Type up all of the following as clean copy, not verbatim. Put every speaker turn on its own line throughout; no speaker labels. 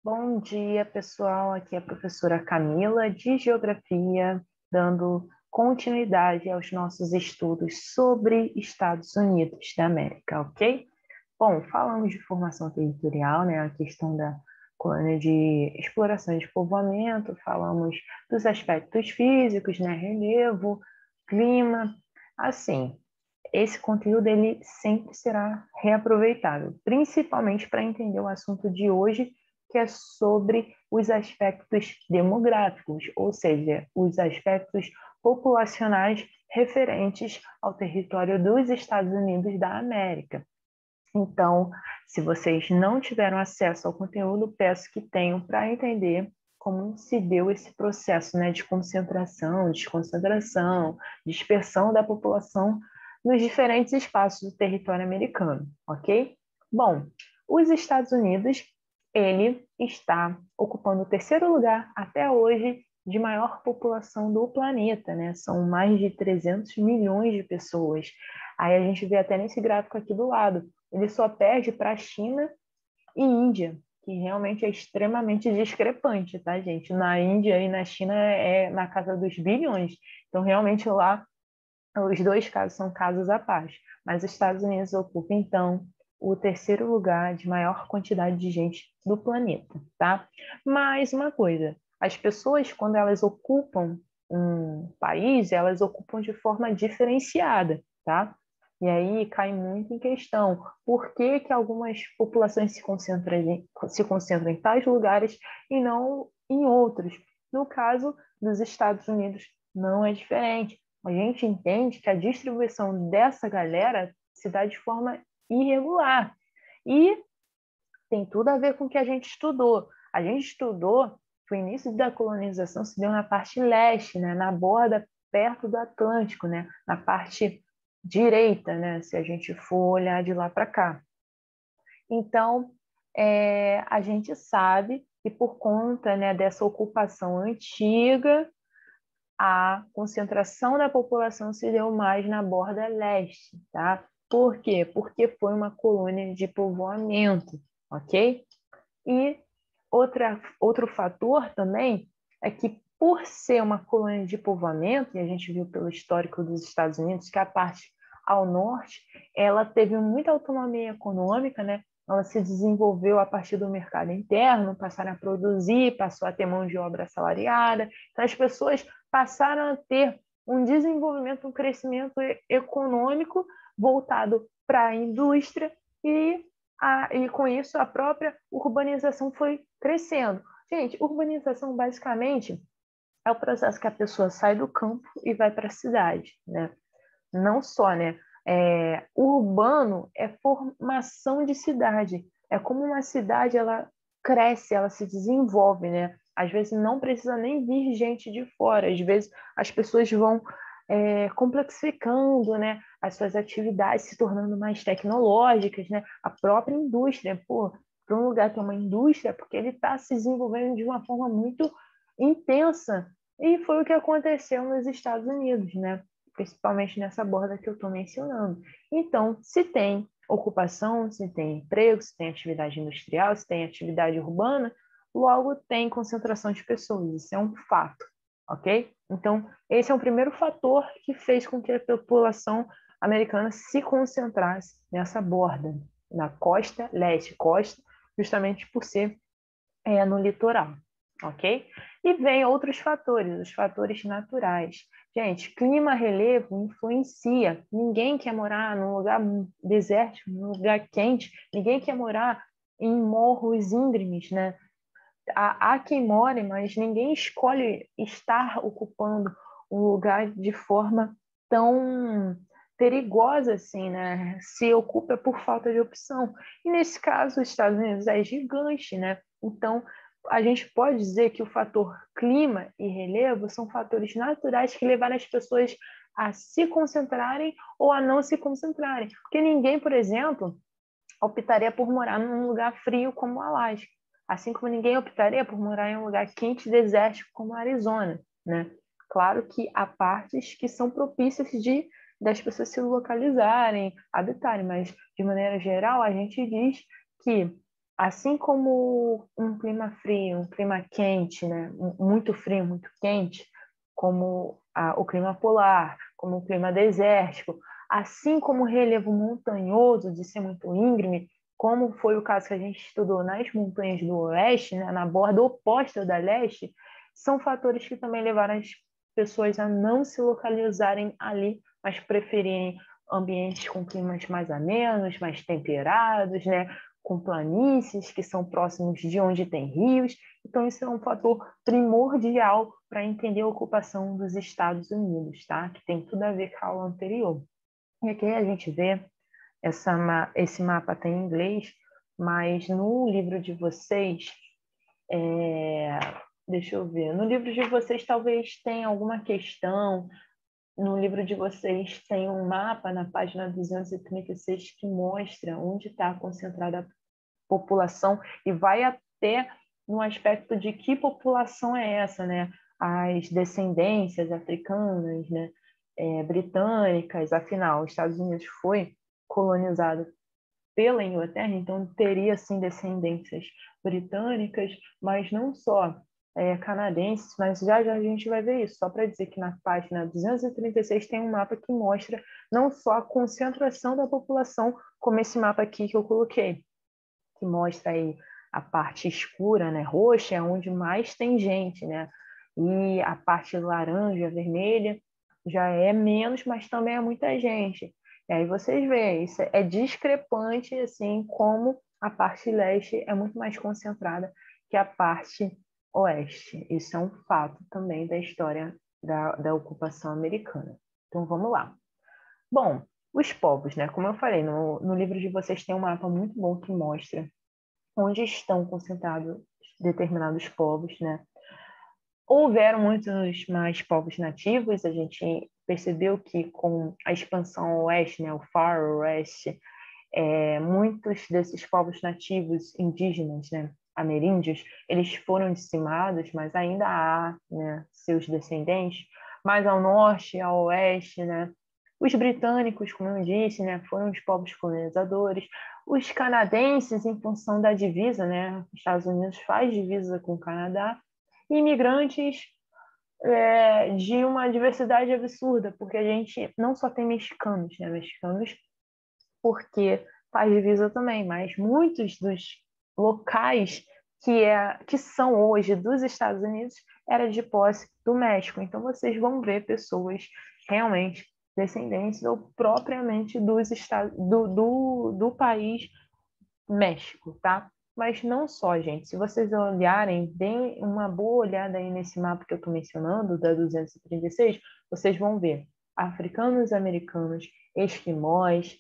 Bom dia, pessoal. Aqui é a professora Camila, de Geografia, dando continuidade aos nossos estudos sobre Estados Unidos da América, ok? Bom, falamos de formação territorial, né? A questão da colônia de exploração e de povoamento, falamos dos aspectos físicos, né? Relevo, clima, assim. Esse conteúdo ele sempre será reaproveitável, principalmente para entender o assunto de hoje, que é sobre os aspectos demográficos, ou seja, os aspectos populacionais referentes ao território dos Estados Unidos da América. Então, se vocês não tiveram acesso ao conteúdo, peço que tenham para entender como se deu esse processo, né, de concentração, desconcentração, dispersão da população nos diferentes espaços do território americano, ok? Bom, os Estados Unidos, ele está ocupando o terceiro lugar até hoje de maior população do planeta, né? São mais de 300 milhões de pessoas. Aí a gente vê até nesse gráfico aqui do lado, ele só perde para a China e Índia, que realmente é extremamente discrepante, tá, gente? Na Índia e na China é na casa dos bilhões. Então, realmente lá, os dois casos são casos à parte. Mas os Estados Unidos ocupam, então, o terceiro lugar de maior quantidade de gente do planeta, tá? Mais uma coisa, as pessoas, quando elas ocupam um país, elas ocupam de forma diferenciada, tá? E aí cai muito em questão por que, que algumas populações se concentram em tais lugares e não em outros. No caso dos Estados Unidos, não é diferente. A gente entende que a distribuição dessa galera se dá de forma irregular. E tem tudo a ver com o que a gente estudou. A gente estudou que o início da colonização se deu na parte leste, né, na borda perto do Atlântico, né, na parte direita, né, se a gente for olhar de lá para cá. Então, a gente sabe que por conta, né, dessa ocupação antiga, a concentração da população se deu mais na borda leste, tá? Por quê? Porque foi uma colônia de povoamento, ok? E outro fator também é que, por ser uma colônia de povoamento, e a gente viu pelo histórico dos Estados Unidos que a parte ao norte ela teve muita autonomia econômica, né? Ela se desenvolveu a partir do mercado interno, passaram a produzir, passou a ter mão de obra assalariada. Então, as pessoas passaram a ter um desenvolvimento, um crescimento econômico voltado para a indústria e com isso a própria urbanização foi crescendo. Gente, urbanização basicamente é o processo que a pessoa sai do campo e vai para a cidade, né? Não só, né? Urbano é formação de cidade. É como uma cidade ela cresce, ela se desenvolve, né? Às vezes não precisa nem vir gente de fora. Às vezes as pessoas vão complexificando, né? As suas atividades se tornando mais tecnológicas, né? A própria indústria, pô, para um lugar que é uma indústria, porque ele está se desenvolvendo de uma forma muito intensa. E foi o que aconteceu nos Estados Unidos, né? Principalmente nessa borda que eu estou mencionando. Então, se tem ocupação, se tem emprego, se tem atividade industrial, se tem atividade urbana, logo tem concentração de pessoas. Isso é um fato, ok? Então, esse é o primeiro fator que fez com que a população americana se concentrasse nessa borda, na costa leste, costa, justamente por ser no litoral, ok? E vem outros fatores, os fatores naturais. Gente, clima, relevo influencia. Ninguém quer morar num lugar desértico, num lugar quente. Ninguém quer morar em morros íngremes, né? Há quem more, mas ninguém escolhe estar ocupando um lugar de forma tão perigosa assim, né? Se ocupa por falta de opção. E nesse caso, os Estados Unidos é gigante, né? Então, a gente pode dizer que o fator clima e relevo são fatores naturais que levaram as pessoas a se concentrarem ou a não se concentrarem. Porque ninguém, por exemplo, optaria por morar num lugar frio como o Alasca, assim como ninguém optaria por morar em um lugar quente e desértico como a Arizona, né? Claro que há partes que são propícias das pessoas se localizarem, habitarem, mas de maneira geral a gente diz que assim como um clima frio, um clima quente, né? Muito frio, muito quente, como o clima polar, como o clima desértico, assim como o relevo montanhoso de ser muito íngreme, como foi o caso que a gente estudou nas montanhas do oeste, né? Na borda oposta da leste, são fatores que também levaram as pessoas a não se localizarem ali, mas preferirem ambientes com climas mais amenos, mais temperados, né? Com planícies que são próximos de onde tem rios. Então, isso é um fator primordial para entender a ocupação dos Estados Unidos, tá? Que tem tudo a ver com a aula anterior. E aqui a gente vê esse mapa tem em inglês, mas no livro de vocês, é, deixa eu ver, no livro de vocês talvez tenha alguma questão. No livro de vocês tem um mapa na página 236 que mostra onde está concentrada a população e vai até no aspecto de que população é essa, né? As descendências africanas, né? Britânicas, afinal, os Estados Unidos foi colonizado pela Inglaterra, então teria sim descendências britânicas, mas não só canadenses, mas já já a gente vai ver isso. Só para dizer que na página 236 tem um mapa que mostra não só a concentração da população, como esse mapa aqui que eu coloquei, que mostra aí a parte escura, né, roxa, é onde mais tem gente, né? E a parte laranja, vermelha, já é menos, mas também é muita gente. E aí vocês veem, isso é discrepante, assim, como a parte leste é muito mais concentrada que a parte oeste. Isso é um fato também da história da ocupação americana. Então, vamos lá. Bom, os povos, né? Como eu falei, no livro de vocês tem um mapa muito bom que mostra onde estão concentrados determinados povos, né? Houveram muitos mais povos nativos, a gente percebeu que com a expansão ao oeste, né, o Far West, muitos desses povos nativos indígenas, né, ameríndios, eles foram dizimados, mas ainda há, né, seus descendentes. Mais ao norte, ao oeste, né, os britânicos, como eu disse, né, foram os povos colonizadores. Os canadenses, em função da divisa, né, os Estados Unidos faz divisa com o Canadá, e imigrantes de uma diversidade absurda, porque a gente não só tem mexicanos, né, mexicanos porque faz divisa também, mas muitos dos locais que são hoje dos Estados Unidos era de posse do México. Então vocês vão ver pessoas realmente descendentes ou propriamente dos estados do país México, tá? Mas não só, gente. Se vocês olharem, deem uma boa olhada aí nesse mapa que eu estou mencionando, da 236, vocês vão ver africanos, americanos, esquimós,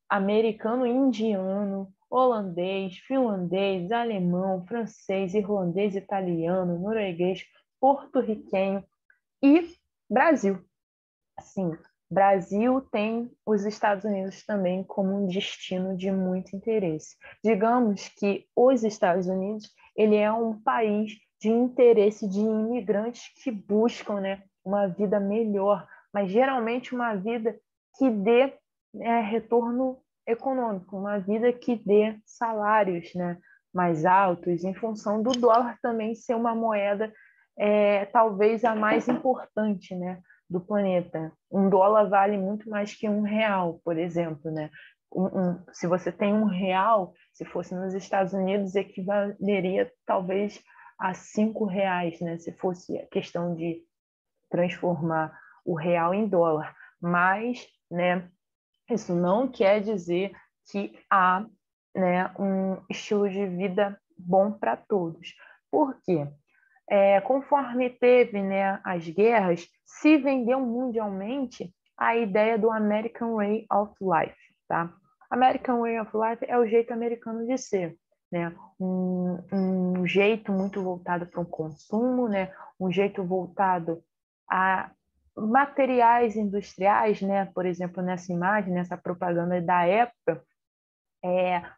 americano indiano, holandês, finlandês, alemão, francês, irlandês, italiano, norueguês, porto-riquenho e Brasil. Sim, Brasil tem os Estados Unidos também como um destino de muito interesse. Digamos que os Estados Unidos, ele é um país de interesse de imigrantes que buscam, né, uma vida melhor, mas geralmente uma vida que dê retorno econômico, uma vida que dê salários, né, mais altos, em função do dólar também ser uma moeda talvez a mais importante, né, do planeta. Um dólar vale muito mais que R$ 1, por exemplo, né? Se você tem R$ 1, se fosse nos Estados Unidos, equivaleria talvez a R$ 5, né? Se fosse a questão de transformar o real em dólar. Mas, né, isso não quer dizer que há, né, um estilo de vida bom para todos. Por quê? Conforme teve, né, as guerras, se vendeu mundialmente a ideia do American Way of Life, tá? American Way of Life é o jeito americano de ser, né? Um jeito muito voltado para o consumo, né? Um jeito voltado a materiais industriais, né? Por exemplo, nessa imagem, nessa propaganda da época,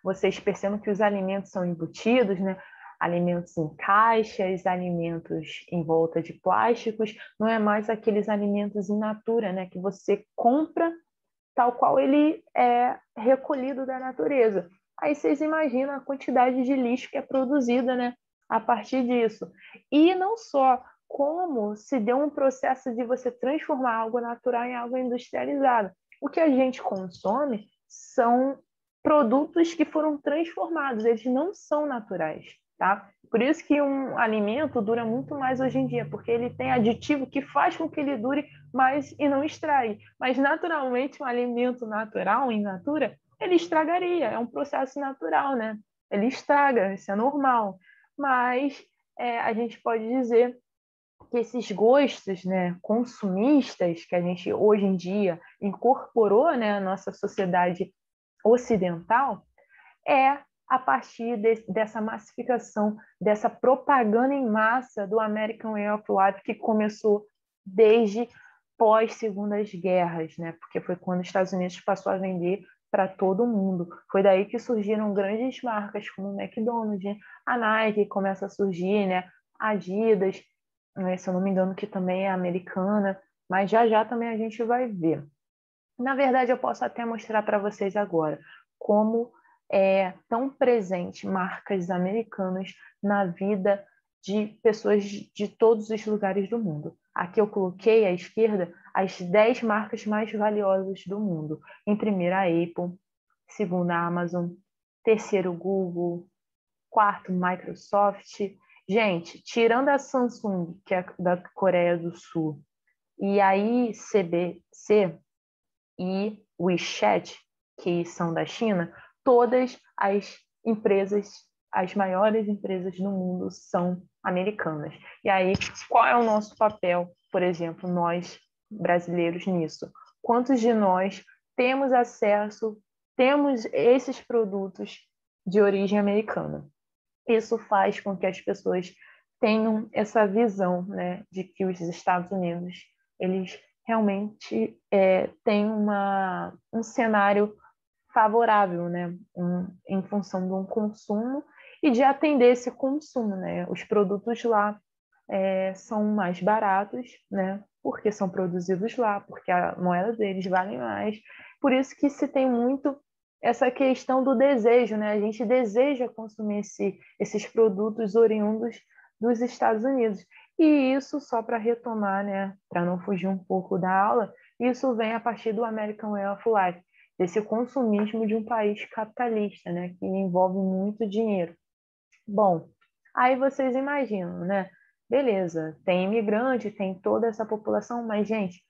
vocês percebem que os alimentos são embutidos, né? Alimentos em caixas, alimentos em volta de plásticos, não é mais aqueles alimentos in natura, né? Que você compra tal qual ele é recolhido da natureza. Aí vocês imaginam a quantidade de lixo que é produzida, né, a partir disso. E não só como se deu um processo de você transformar algo natural em algo industrializado. O que a gente consome são produtos que foram transformados, eles não são naturais, tá? Por isso que um alimento dura muito mais hoje em dia, porque ele tem aditivo que faz com que ele dure mais e não extrai. Mas naturalmente um alimento natural, in natura, ele estragaria, é um processo natural, né? Ele estraga, isso é normal. Mas a gente pode dizer que esses gostos, né, consumistas que a gente hoje em dia incorporou, né, à nossa sociedade ocidental, é a partir dessa massificação, dessa propaganda em massa do American Way of Life que começou desde pós-segundas guerras, né? Porque foi quando os Estados Unidos passou a vender para todo mundo. Foi daí que surgiram grandes marcas como o McDonald's, a Nike começa a surgir, né? A Adidas, né? Se eu não me engano, que também é americana, mas já já também a gente vai ver. Na verdade, eu posso até mostrar para vocês agora como é tão presente marcas americanas na vida de pessoas de todos os lugares do mundo. Aqui eu coloquei à esquerda as 10 marcas mais valiosas do mundo. Em primeira, a Apple, segunda, a Amazon, terceiro, Google, quarto, Microsoft. Gente, tirando a Samsung, que é da Coreia do Sul, e a ICBC, e WeChat, que são da China, todas as empresas, as maiores empresas do mundo são americanas. E aí, qual é o nosso papel, por exemplo, nós brasileiros nisso? Quantos de nós temos acesso, temos esses produtos de origem americana? Isso faz com que as pessoas tenham essa visão, né, de que os Estados Unidos eles realmente têm um cenário favorável, né, em função de um consumo e de atender esse consumo, né? Os produtos lá são mais baratos, né? Porque são produzidos lá, porque a moeda deles vale mais. Por isso que se tem muito essa questão do desejo, né? A gente deseja consumir esses produtos oriundos dos Estados Unidos. E isso, só para retomar, né? Para não fugir um pouco da aula, isso vem a partir do American Way of Life, desse consumismo de um país capitalista, né? Que envolve muito dinheiro. Bom, aí vocês imaginam, né? Beleza, tem imigrante, tem toda essa população, mas, gente,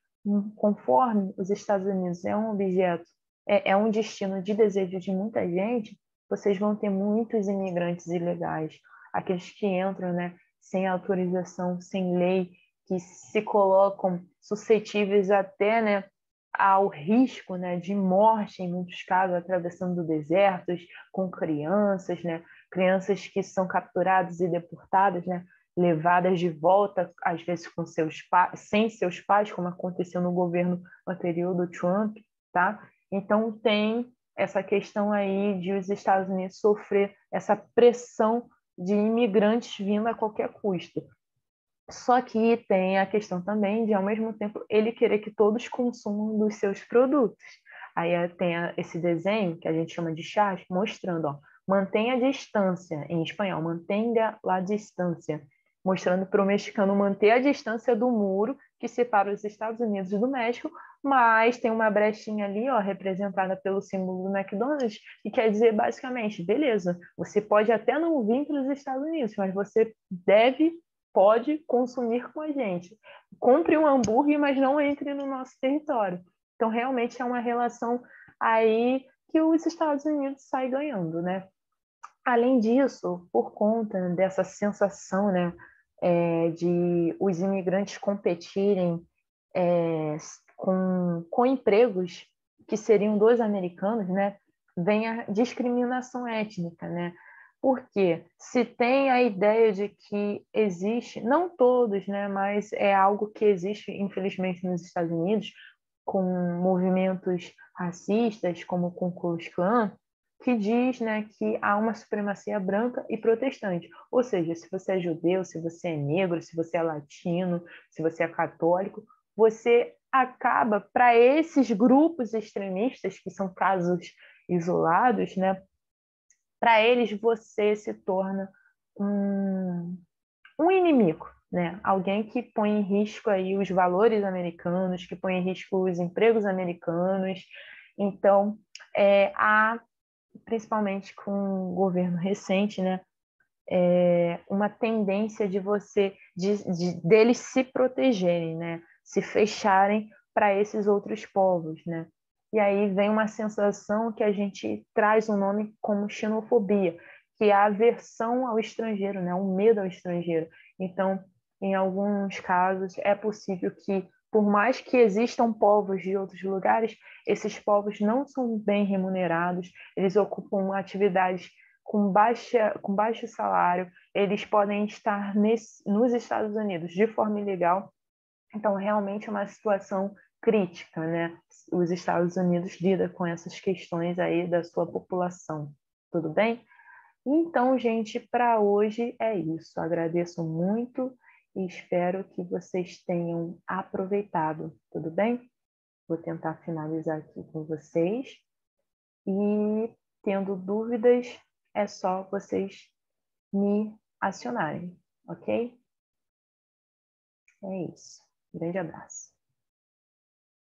conforme os Estados Unidos é um objeto, é um destino de desejo de muita gente, vocês vão ter muitos imigrantes ilegais, aqueles que entram, né, sem autorização, sem lei, que se colocam suscetíveis até, né, ao risco, né, de morte, em muitos casos, atravessando desertos, com crianças, né? Crianças que são capturadas e deportadas, né? Levadas de volta, às vezes com seus sem seus pais, como aconteceu no governo anterior do Trump, tá? Então tem essa questão aí de os Estados Unidos sofrer essa pressão de imigrantes vindo a qualquer custo. Só que tem a questão também de, ao mesmo tempo, ele querer que todos consumam dos seus produtos. Aí tem esse desenho, que a gente chama de chart, mostrando, ó, mantenha a distância, em espanhol, mantenha a distância, mostrando para o mexicano manter a distância do muro que separa os Estados Unidos do México, mas tem uma brechinha ali, ó, representada pelo símbolo do McDonald's, que quer dizer basicamente, beleza, você pode até não vir para os Estados Unidos, mas você pode consumir com a gente. Compre um hambúrguer, mas não entre no nosso território. Então, realmente é uma relação aí que os Estados Unidos saem ganhando, né? Além disso, por conta dessa sensação, né, de os imigrantes competirem com empregos que seriam dos americanos, né, vem a discriminação étnica, né? Porque se tem a ideia de que existe, não todos, né, mas é algo que existe, infelizmente, nos Estados Unidos, com movimentos racistas, como o Ku Klux Klan, que diz, né, que há uma supremacia branca e protestante. Ou seja, se você é judeu, se você é negro, se você é latino, se você é católico, você acaba, para esses grupos extremistas, que são casos isolados, né, para eles você se torna um inimigo, né? Alguém que põe em risco aí os valores americanos, que põe em risco os empregos americanos. Então, há, principalmente com o governo recente, né, uma tendência de deles se protegerem, né, se fecharem para esses outros povos, né? E aí vem uma sensação que a gente traz um nome como xenofobia, que é a aversão ao estrangeiro, né? O medo ao estrangeiro. Então, em alguns casos, é possível que, por mais que existam povos de outros lugares, esses povos não são bem remunerados, eles ocupam atividades com baixo salário, eles podem estar nos Estados Unidos de forma ilegal. Então, realmente é uma situação crítica, né? Os Estados Unidos lidam com essas questões aí da sua população. Tudo bem? Então, gente, para hoje é isso. Agradeço muito e espero que vocês tenham aproveitado. Tudo bem? Vou tentar finalizar aqui com vocês. E, tendo dúvidas, é só vocês me acionarem, ok? É isso. Grande abraço.